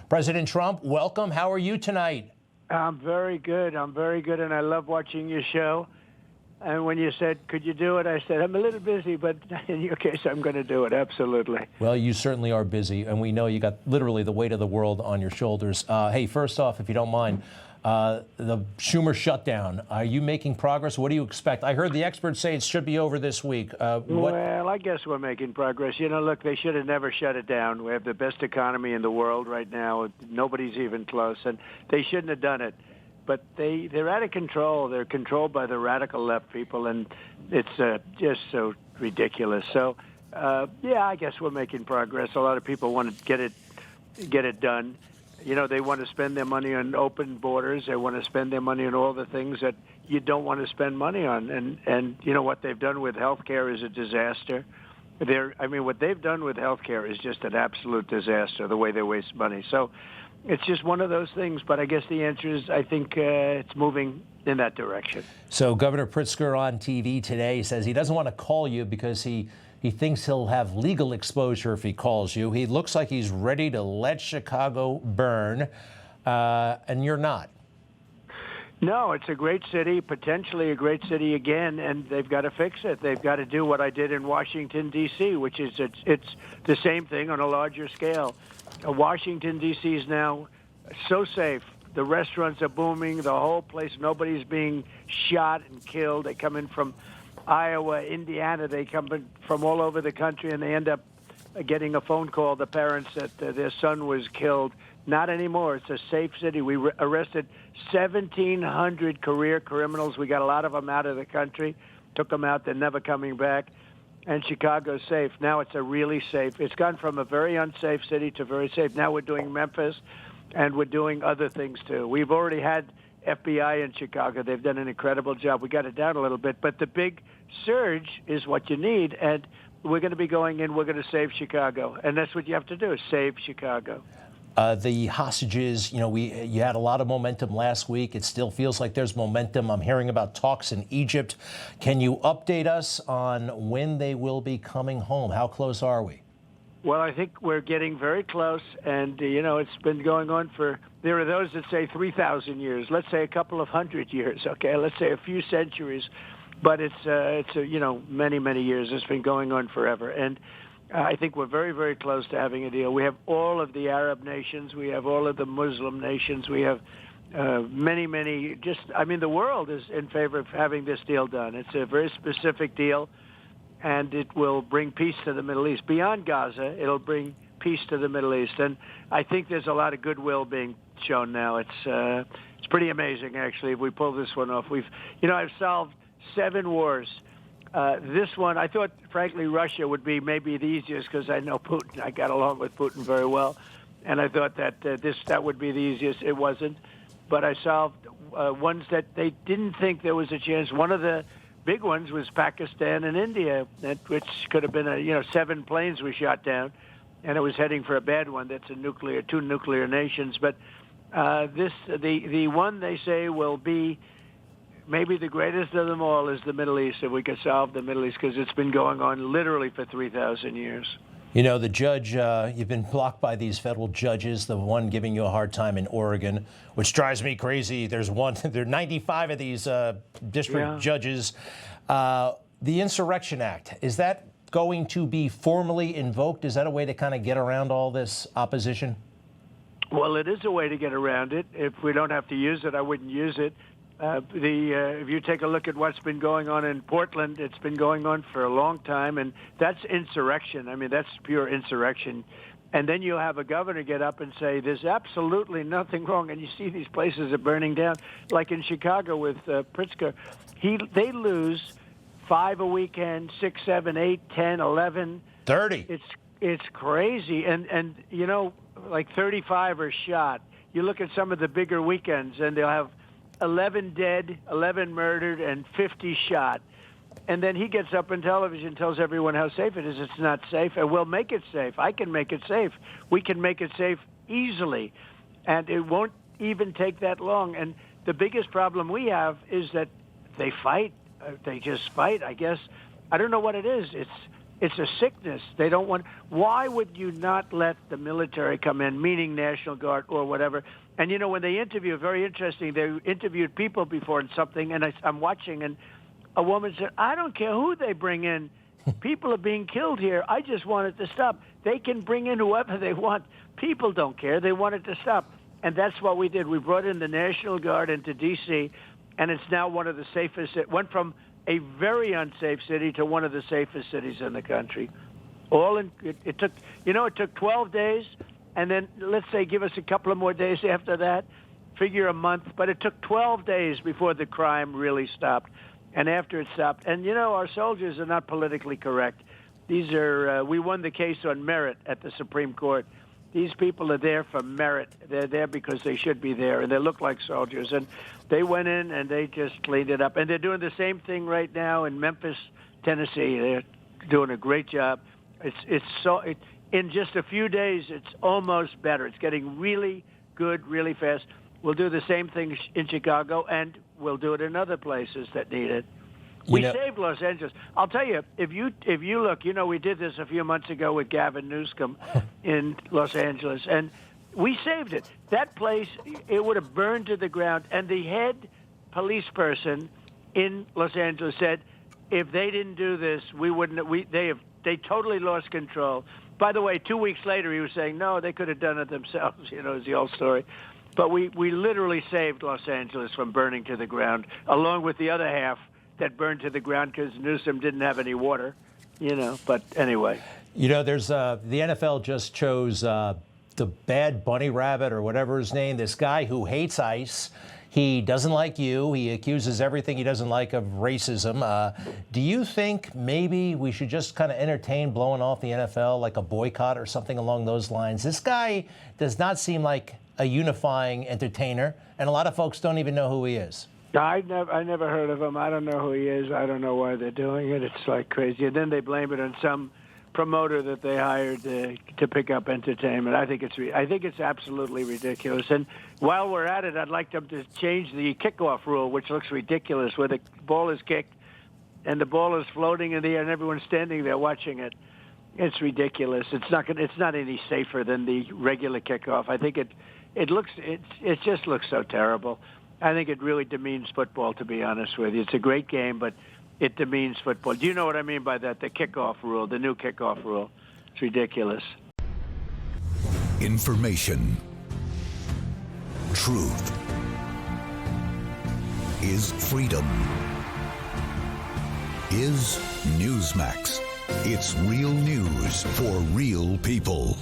President Trump, welcome. How are you tonight? I'm very good. And I love watching your show. And when you said, could you do it? I said, I'm a little busy, but in your case, I'm going to do it. Absolutely. Well, you certainly are busy, and we know you got literally the weight of the world on your shoulders. Hey, first off, if you don't mind, the Schumer shutdown, are you making progress? What do you expect? I heard the experts say it should be over this week. Well, I guess we're making progress. You know, look, they should have never shut it down. We have the best economy in the world right now. Nobody's even close, and they shouldn't have done it. But they're out of control. They're controlled by the radical left people, and it's just so ridiculous. So, yeah, I guess we're making progress. A lot of people want to get it done. You know, they want to spend their money on open borders. They want to spend their money on all the things that you don't want to spend money on. And you know, what they've done with health care is a disaster. What they've done with health care is just an absolute disaster, the way they waste money. So it's just one of those things. But I guess the answer is I think it's moving in that direction. So Governor Pritzker on TV today says he doesn't want to call you because he thinks he'll have legal exposure if he calls you. He looks like he's ready to let Chicago burn, and you're not. No, it's a great city, potentially a great city again, and they've got to fix it. They've got to do what I did in Washington, D.C., which is it's the same thing on a larger scale. Washington, D.C. is now so safe. The restaurants are booming. The whole place, nobody's being shot and killed. They come in from Iowa, Indiana. They come in from all over the country, and they end up getting a phone call, the parents, that their son was killed. Not anymore. It's a safe city. We arrested 1,700 career criminals. We got a lot of them out of the country, took them out. They're never coming back. And Chicago's safe. Now it's a really safe. It's gone from a very unsafe city to very safe. Now we're doing Memphis, and we're doing other things, too. We've already had FBI in Chicago. They've done an incredible job. We got it down a little bit. But the big surge is what you need, and we're going to be going in. We're going to save Chicago. And that's what you have to do, save Chicago. The hostages, you know, you had a lot of momentum last week. It still feels like there's momentum. I'm hearing about talks in Egypt. Can you update us on when they will be coming home? How close are we? Well, I think we're getting very close, and, you know, it's been going on there are those that say 3,000 years. Let's say a couple of hundred years, okay? Let's say a few centuries. But it's you know, many, many years. It's been going on forever. And I think we're very, very close to having a deal. We have all of the Arab nations. We have all of the Muslim nations. We have many, the world is in favor of having this deal done. It's a very specific deal, and it will bring peace to the Middle East. Beyond Gaza, it'll bring peace to the Middle East. And I think there's a lot of goodwill being shown now. It's pretty amazing, actually, if we pull this one off. I've solved 7 wars. This one, I thought, frankly, Russia would be maybe the easiest because I know Putin. I got along with Putin very well, and I thought that that would be the easiest. It wasn't, but I solved ones that they didn't think there was a chance. One of the big ones was Pakistan and India, which could have been 7 planes we shot down, and it was heading for a bad one. That's two nuclear nations. But the one they say will be maybe the greatest of them all is the Middle East, if we could solve the Middle East, because it's been going on literally for 3,000 years. You know, the judge, you've been blocked by these federal judges, the one giving you a hard time in Oregon, which drives me crazy. There are 95 of these district judges. The Insurrection Act, is that going to be formally invoked? Is that a way to kind of get around all this opposition? Well, it is a way to get around it. If we don't have to use it, I wouldn't use it. If you take a look at what's been going on in Portland, it's been going on for a long time, and that's insurrection. I mean, that's pure insurrection. And then you have a governor get up and say, there's absolutely nothing wrong, and you see these places are burning down. Like in Chicago with Pritzker, they lose 5 a weekend, 6, 7, 8, 10, 11. 30. It's crazy. And you know, like 35 are shot. You look at some of the bigger weekends, and they'll have 11 dead, 11 murdered, and 50 shot. And then he gets up on television and tells everyone how safe it is. It's not safe, and we'll make it safe. I can make it safe. We can make it safe easily, and it won't even take that long. And the biggest problem we have is that they fight. They just fight, I guess. I don't know what it is. It's a sickness. They don't want. Why would you not let the military come in, meaning National Guard or whatever? And you know, when they interview, very interesting. They interviewed people before and something, and I'm watching, and a woman said, "I don't care who they bring in. People are being killed here. I just want it to stop. They can bring in whoever they want. People don't care. They want it to stop." And that's what we did. We brought in the National Guard into D.C., and it's now one of the safest. It went from a very unsafe city to one of the safest cities in the country. It took 12 days, and then let's say give us a couple of more days after that, figure a month, but it took 12 days before the crime really stopped, and after it stopped. And you know, our soldiers are not politically correct. These are we won the case on merit at the Supreme Court. These people are there for merit. They're there because they should be there, and they look like soldiers. And they went in and they just cleaned it up. And they're doing the same thing right now in Memphis, Tennessee. They're doing a great job. In just a few days, it's almost better. It's getting really good, really fast. We'll do the same thing in Chicago, and we'll do it in other places that need it. We saved Los Angeles. I'll tell you, if you look, you know, we did this a few months ago with Gavin Newsom in Los Angeles, and we saved it. That place, it would have burned to the ground. And the head police person in Los Angeles said, if they didn't do this, we wouldn't. They totally lost control. By the way, 2 weeks later, he was saying, no, they could have done it themselves. You know, it's the old story. But we literally saved Los Angeles from burning to the ground, along with the other half that burned to the ground because Newsom didn't have any water, you know. But anyway. You know, there's the NFL just chose the bad bunny rabbit or whatever his name, this guy who hates ICE. He doesn't like you. He accuses everything he doesn't like of racism. Do you think maybe we should just kind of entertain blowing off the NFL, like a boycott or something along those lines? This guy does not seem like a unifying entertainer, and a lot of folks don't even know who he is. I never heard of him. I don't know who he is. I don't know why they're doing it. It's like crazy. And then they blame it on some promoter that they hired to pick up entertainment. I think it's absolutely ridiculous. And while we're at it, I'd like them to change the kickoff rule, which looks ridiculous, where the ball is kicked and the ball is floating in the air and everyone's standing there watching it. It's ridiculous. It's not any safer than the regular kickoff. I think it just looks so terrible. I think it really demeans football, to be honest with you. It's a great game, but it demeans football. Do you know what I mean by that? The kickoff rule, the new kickoff rule. It's ridiculous. Information. Truth. Is freedom. Is Newsmax. It's real news for real people.